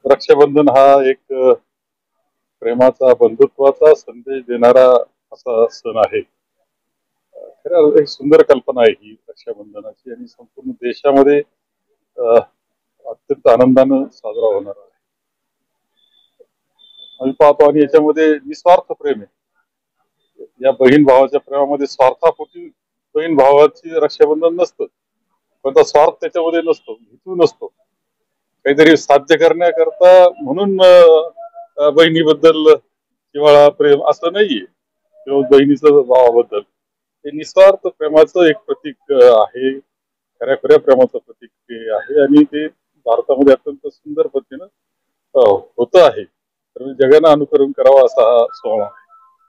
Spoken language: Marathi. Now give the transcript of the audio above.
रक्षाबंधन हा एक प्रेमाचा बंधुत्वाचा संदेश देणारा असा सण आहे. खरं एक सुंदर कल्पना आहे ही रक्षाबंधनाची आणि संपूर्ण देशामध्ये अत्यंत आनंदानं साजरा होणार आहे. आम्ही पाहतो आणि याच्यामध्ये निस्वार्थ प्रेम आहे. या बहीण भावाच्या प्रेमामध्ये स्वार्थापोटी बहीण भावाची रक्षाबंधन नसतं, कोणता स्वार्थ त्याच्यामध्ये नसतो, हेतू नसतो. काहीतरी साध्य करण्याकरता म्हणून बहिणीबद्दल जिव्हाळा प्रेम असं नाहीये किंवा बहिणीचं भावाबद्दल हे निस्वार्थ प्रेमाचं एक प्रतीक आहे. खऱ्या खऱ्या प्रेमाचं प्रतीक ते आहे आणि ते भारतामध्ये अत्यंत सुंदर पद्धतीनं होत आहे. तर जगानं अनुकरण करावं असा हा सोहळा.